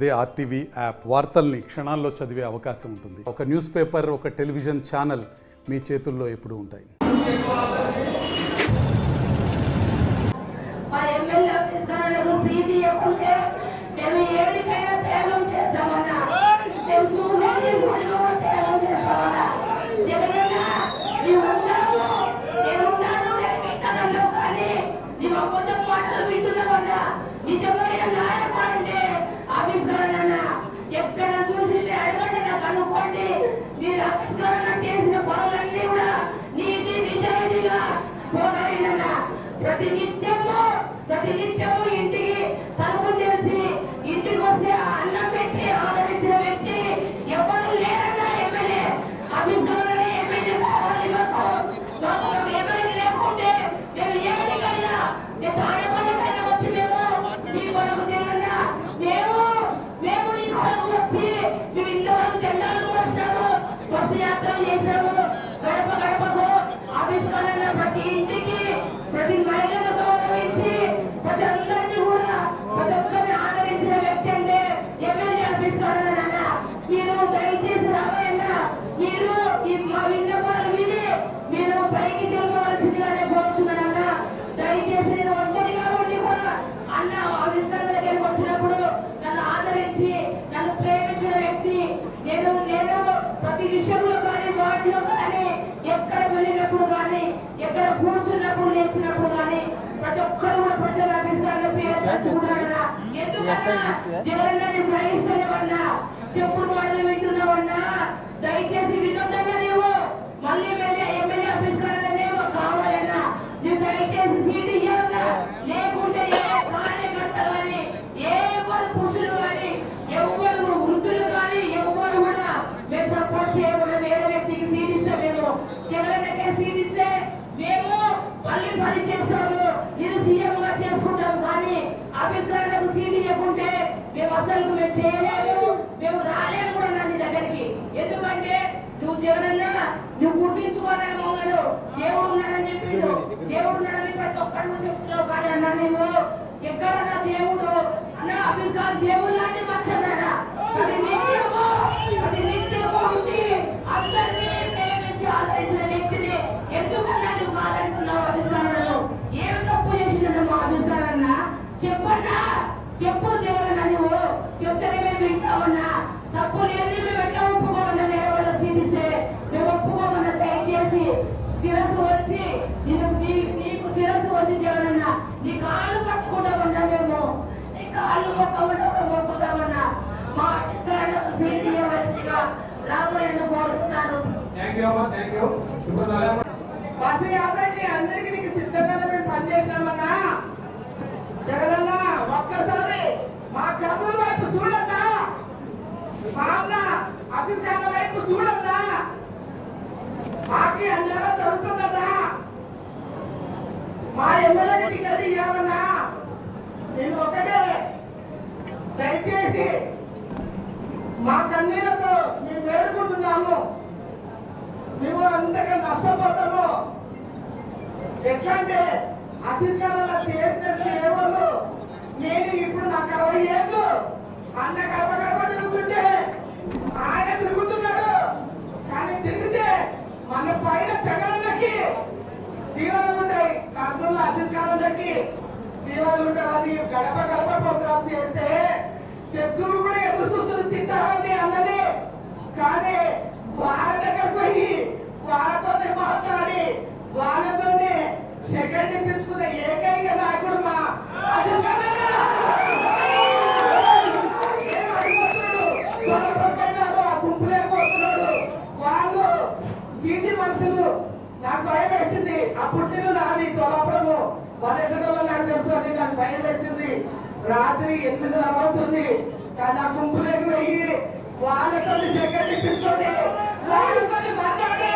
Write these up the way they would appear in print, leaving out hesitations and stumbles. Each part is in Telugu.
అదే ఆర్టీవీ యాప్ వార్తల్ని క్షణాల్లో చదివే అవకాశం ఉంటుంది. ఒక న్యూస్ పేపర్, ఒక టెలివిజన్ ఛానల్ మీ చేతుల్లో ఎప్పుడూ ఉంటాయి. ఎక్కడ చూసి అడగండి, నాకు అనుకోండి. మీరు అపస్కరణ చేసిన పనులన్నీ కూడా నీతి నిజాయితీగా పోరాడిన ప్రతినిత్యము ఇంటికి తలుపు తెరిచి ఇంటికి వస్తే అన్నం పెట్టి ఆదరించిన వ్యక్తి ఎవరు లేరన్నా ఎమ్మెల్యే. అభిస్కరణ ఎమ్మెల్యే కావాలి. మాకు ఎమ్మెల్యే లేకుంటే మేము ఏమైనా తాడపల్లికైనా వచ్చి మేము మీ కొరకు చేయాలన్నా మేము నీ కొరకు వచ్చి మేము ఇంతవరకు జెండాలు వచ్చినాము, బస్సు యాత్ర చేసినాము, గడప గడపకు ఆఫీసులో ప్రతి ఇంటికి ప్రతి మహిళను గౌరవించి ప్రతి అందరినీ కూడా ప్రతి ఒక్కరిని ఆదరించిన వ్యక్తి అంటే ఎమ్మెల్యే ఆఫీసులో. మీరు దయచేసి రావాలన్నా మీరు మా విన్నపాలు విని మీరు పైకి తిరగవలసిందిగానే కోరుతున్నానన్నా. దయచేసి నేను ఒంటరిగా ఉండి కూడా అన్న ఆఫీసుల దగ్గరికి వచ్చినప్పుడు నన్ను ఆదరించి నన్ను ప్రేమించిన వ్యక్తి. నేను ప్రతి విషయంలో కానీ వాటిలో కానీ ఎక్కడ వెళ్ళినప్పుడు కానీ ఎక్కడ కూర్చున్నప్పుడు లేచినప్పుడు కానీ ప్రతి ఒక్కరు కూడా ప్రజల అభిప్రాయాలు పేరు పంచుకున్నారన్నా. ఎందుకన్నా జగన్ గ్రహిస్తున్నావన్నా, చెప్పుడు మాటలు వింటున్నావన్నా. దయచేసి వినోదంగా నీవు మళ్ళీ ఎమ్మెల్యే అభిప్రాయాలనేమో కావాలన్నా నువ్వు దయచేసి సీటు ఇవ్వాలన్నా. లేకుంటే ఏ కార్యకర్త కానీ ఎవరు పురుషులు కానీ ఎవరు వృద్ధులు కానీ ఎవరు కూడా మేము సపోర్ట్ చేయకుండా వేరే వ్యక్తికి సీట్ ఇస్తే మేము జగన్కే సీట్ ఇస్తే మేము మళ్ళీ పని చేస్తాము, ఇది సీఎం గా చేసుకుంటాం. కానీ అభిప్రాయాలకు సీట్ ఇవ్వకుంటే మేము అసలు మేము చేయలేము, మేము రాలేము కూడా నీ దగ్గరికి. ఎందుకంటే నువ్వు జగనన్నా నువ్వు గుర్తించుకోవాలని మమ్మల్ని దేవుడు ఉన్నాడని చెప్పిండు. దేవుడు ఉన్నాడని ప్రతి ఒక్కరు చెప్తున్నావు. కానీ అన్నా నువ్వు ఎక్కడన్నా దేవుడు అన్న అభిషేకాలు దేవుడు లాంటి మర్చిపోయారా? ప్రతి నిత్యము ఉండి అందరినీ ప్రేమించి ఆదరించిన వ్యక్తిని ఎందుకన్నా నువ్వు కాదంటున్నావు? అభిషేకాలను ఏమి తప్పు చేసిందన్న మా అభిషేకాలన్నా చెప్పన్నా, చెప్పు దేవుడన్నా. నువ్వు చెప్తేనే మేము వింటామన్నా. తప్పు లేదు, మేము ఎట్లా ఒప్పుకోమన్నా. వేరే వాళ్ళు సీదిస్తే మేము ఒప్పుకోమన్నా. దయచేసి శిరస్సు వచ్చి నీకు శిరస్సు వచ్చి జగనన్నా నీ కాళ్ళు పట్టుకుంటామన్నా. మేము నీ కాళ్ళు మొక్కుతామన్నా. మా ఇష్టాలకు సీటీయవలసిందిగా రాబోయేందుకు కోరుతున్నాను. బస్సు యాత్రకి అందరికీ నీకు సిద్ధంగా మేము పనిచేసినామన్నా. జగనన్నా ఒక్కసారి మా కర్నూలు వైపు చూడన్నా, మా అన్న అభిషేకాల వైపు చూడన్నా. మాకి అన్యాయం జరుగుతుందన్నా. మా ఎమ్మెల్యేకి టికెట్ ఇవ్వాలన్నా. నేను ఒకటే దయచేసి మా కన్నీళ్లతో మేము వేడుకుంటున్నాము. మేము అంతగా నష్టపోతాము. ఎట్లా అంటే అభిషేకాల చేసిన సేవలు నేను ఇప్పుడు నాకు 60 ఏళ్ళు అన్న గడప గడప తిరుగుతుంటే ఆయన తిరుగుతున్నాడు. కానీ తిరిగితే మన పైన జగనన్నకి దీవెనలు ఉంటాయి, కర్నూలు అభిషేకాలకి దీవెనలు ఉంటాయి. అది గడప గడప ప్రోగ్రాం చేస్తే శత్రువులు కూడా ఎదురు చూస్తులు తింటారని అన్నది. కానీ వాళ్ళ దగ్గర పోయి వాళ్ళతోనే మాట్లాడి వాళ్ళతోనే సెకండ్ ఇప్పించుకున్న ఏకైక నాయకుడు మా వాళ్ళు వీధి మనుషులు. నాకు భయం వేసింది. ఆ పుట్టిన నాది తొలపురము. వాళ్ళ ఎదుగుదల నాకు తెలుసు అని నాకు భయం వేసింది. రాత్రి 8 అవుతుంది. కానీ ఆ గుంపులోకి పోయి వాళ్ళతో సెకండ్ ఇప్పించుకొని వాళ్ళతో మాట్లాడే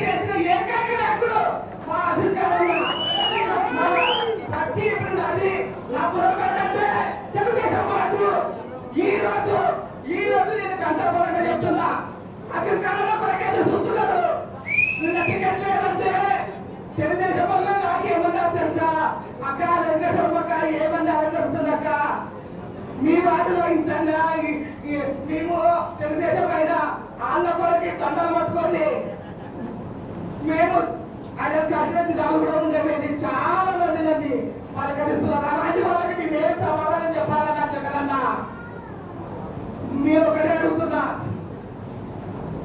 చేసిన ఏకైక నాయకుడు మా అభిషేకం. ప్రతి ఇప్పుడు అది నా పొరపాటు తెలుగుదేశం పాటు ఈ రోజు నేను గంటపరంగా చెప్తున్నా. అభిషేకాలలో కొరకే చూస్తున్నారు. నిన్న టికెట్ లేదంటే తెలుగుదేశం వల్ల నాకేమన్నా తెలుసా? అక్క వెంకటరమక్క ఏమన్నా జరుగుతుంది అక్క మీ వాటిలో ఇంతన్నా మేము తెలుగుదేశం పైన వాళ్ళ కొరకి తండలు పట్టుకొని మేము ఆయన ప్రెసిడెంట్ గారు కూడా ఉండేది చాలా మంది నన్ను పలకరిస్తున్నారు. అలాంటి వాళ్ళకి మేము ఏం సమాధానం చెప్పాలని జగనన్నా మీరు ఒకటే అడుగుతున్నా.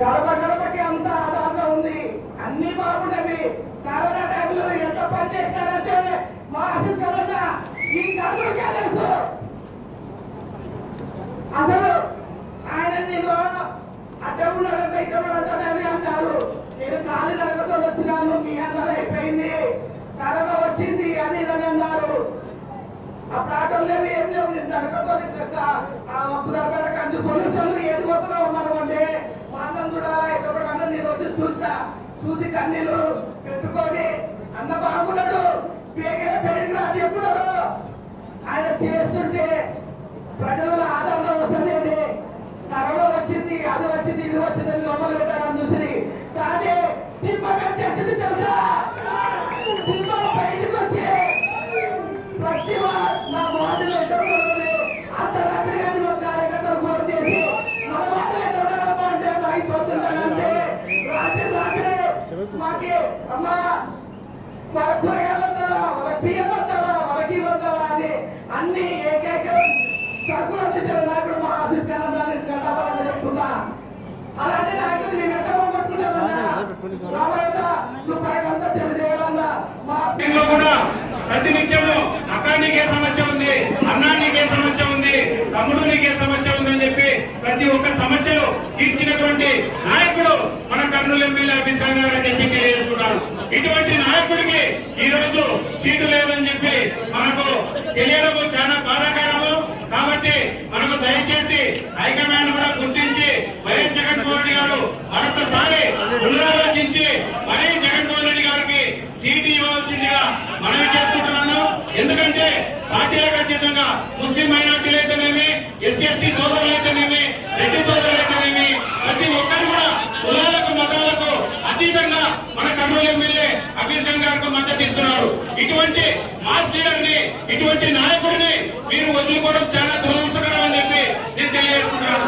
గడప గడపకి అంత ఆధారంగా ఉంది, అన్ని బాగుండేవి. కరోనా టైంలో ఎంత పని చేసినాడంటే మా ఆఫీస్ కదన్నా ఈ కర్నూలుకే తెలుసు. అసలు ఆయన నేను అడ్డ ఉన్నాడంటే ఇక్కడ ఉన్నాడని అంటారు. నేను ఖాళీ నడకతో వచ్చినాను, మీ అందరూ అయిపోయింది, కరోనా వచ్చింది అది ఇదని అన్నారు. అప్పుడు ఆటోలు లేవు ఏం లేవు. నేను నడకతో పోలీసులు ఏది కొడుతున్నావు మనం అంటే మా అన్నం కూడా ఎక్కడ అన్న నేను వచ్చి చూసి కన్నీళ్ళు పెట్టుకొని అన్న బాగున్నాడు పెరిగిన అది ఎప్పుడారు ఆయన చేస్తుంటే ప్రజల ఆదరణ వస్తుంది. కరోనా వచ్చింది అది వచ్చింది ఇది వచ్చిందని లోపల పెట్టాలని చూసి కానీ సింహం ఏం చేసింది తెలుసా? సింహం బయటకు వచ్చి ప్రతి నా మాటలు అర్ధరాత్రి కానీ మా కార్యకర్తలు ఫోన్ చేసి మన మాటలు ఎక్కడమ్మా అంటే అయిపోతుందంటే రాత్రి మాకి అమ్మా వాళ్ళ కూరగాయలు వద్దాలా, వాళ్ళకి బియ్యం వద్దాలా, వాళ్ళకి వద్దాలా అని అన్ని ఏకైక సరుకులు అందించిన నాయకుడు మా ఆఫీస్ కన్నా చెప్తున్నా. అలాంటి నాయకుడు మేము ఎక్కడ పోగొట్టుకుంటామన్నా రాబోయే నువ్వు పైన అంతా తెలియజేయాలన్నా మా కూడా ప్రతి నిత్యము అక్క నీకే సమస్య ఉంది, అన్నా నీకే సమస్య ఉంది, తమ్ముడు నీకే సమస్య ఉందని చెప్పి ప్రతి ఒక్క సమస్యలు తీర్చినటువంటి నాయకుడు మన కర్నూలు ఎమ్మెల్యే అభిషేక్ గారు అని చెప్పి తెలియజేసుకున్నారు. ఇటువంటి నాయకుడికి ఈ రోజు సీటు లేదని చెప్పి మనకు తెలియడం చాలా బాధాకరము. కాబట్టి మనకు దయచేసి హైకమాండ్ కూడా గుర్తించి వైఎస్ జగన్మోహన్ రెడ్డి గారు మరొకసారి పునరాలోచించి మరీ జగన్మోహన్ రెడ్డి గారికి సీటు ఇవ్వవలసిందిగా మనవి చేసుకుంటున్నాను. ఎందుకంటే పార్టీలకు అతీతంగా ముస్లిం మైనార్టీలు అయితేనేమి, ఎస్సీ ఎస్టీ సోదరులు అయితేనేమి, రెడ్డి సోదరులు అయితేనేమి ప్రతి ఒక్కరు కూడా కులాలకు మతాలకు అతీతంగా మన కర్నూలు ఎమ్మెల్యే అభిషేక్ గారికి మద్దతు ఇస్తున్నారు. ఇటువంటి మాస్ లీడర్ ని, ఇటువంటి నాయకుడిని మీరు వదులుకోవడం చాలా దురదృష్టకరం అని చెప్పి నేను తెలియజేసుకుంటున్నాను.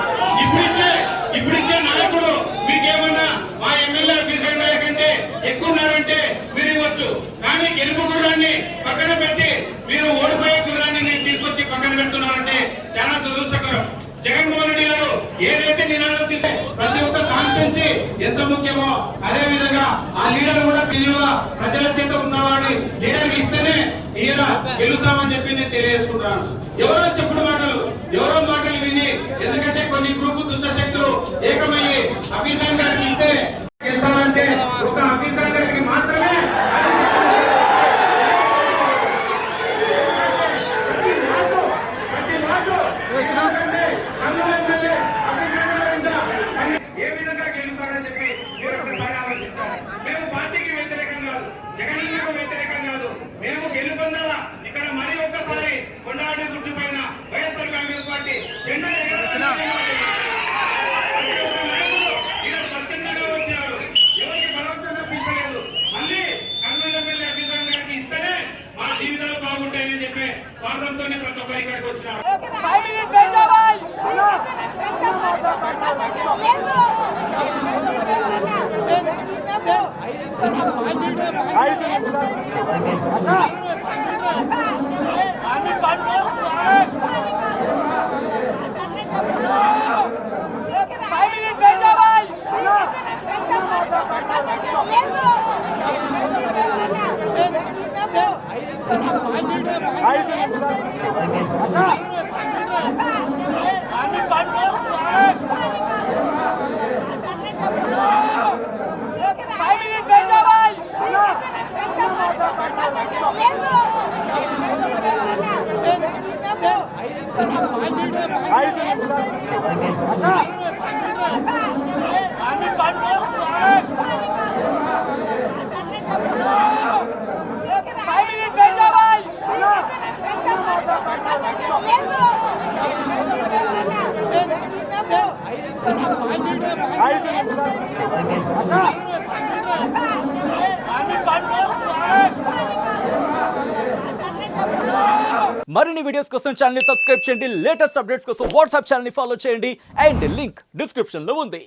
ఇప్పుడిచ్చే నాయకుడు మీకేమన్నా మా ఎమ్మెల్యే అభిషేక్ గారి కంటే ఎక్కువ ఉన్నారంటే మీరు ఇవ్వచ్చు. కానీ గెలుపు గుర్రాన్ని పక్కన పెట్టి మీరు ఓడిపోయే గుర్రాన్ని నేను తీసుకొచ్చి పక్కన పెడుతున్నారంటే చాలా దురదృష్టకరం. జగన్మోహన్ రెడ్డి గారు ఏదైతే నినాదం తీసే ప్రతి ఒక్క కాన్స్టిట్యున్సీ ఎంత ముఖ్యమో అదే విధంగా ఆ లీడర్ కూడా తెలివిగా ప్రజల చేత ఉన్నవాడిని లీడర్కి ఇస్తేనే ఈయన గెలుస్తామని చెప్పి నేను తెలియజేసుకుంటున్నాను. ఎవరో చెప్పుడు మాటలు, ఎవరో మాటలు విని, ఎందుకంటే కొన్ని గ్రూపు దుష్ట శక్తులు ఏకమయ్యి అభిషేక్ గారికి ఇస్తే గెలిచాలంటే ఒక అభిషేక్ గారికి మాత్రమే ఏ విధంగా గెలుస్తాడని చెప్పి మీరు ఒకసారి ఆలోచించాలి. మేము పార్టీకి వ్యతిరేకం కాదు, జగనన్నకు వ్యతిరేకం కాదు. మేము గెలుపొందాలా ఇక్కడ మరి ఒక్కసారి కొండాడి గుర్తు పైన వైఎస్ఆర్ కాంగ్రెస్ పార్టీ జెండా స్వచ్ఛందంగా వచ్చినారు, ఎవరికి బలవంతంగా పిలిచలేదు. మళ్ళీ కర్నూలు ఎమ్మెల్యే అభిషేక్ గారికి ఇస్తేనే మా జీవితాలు బాగుంటాయని చెప్పే స్వార్థంతో ప్రతి ఒక్కరు ఇక్కడికి వచ్చినారు. మరిన్ని వీడియోస్ కోసం ఛానల్ ని సబ్స్క్రైబ్ చేయండి, లేటెస్ట్ అప్డేట్స్ కోసం వాట్సాప్ ఛానల్ ని ఫాలో చేయండి అండ్ లింక్ డిస్క్రిప్షన్ లో ఉంది.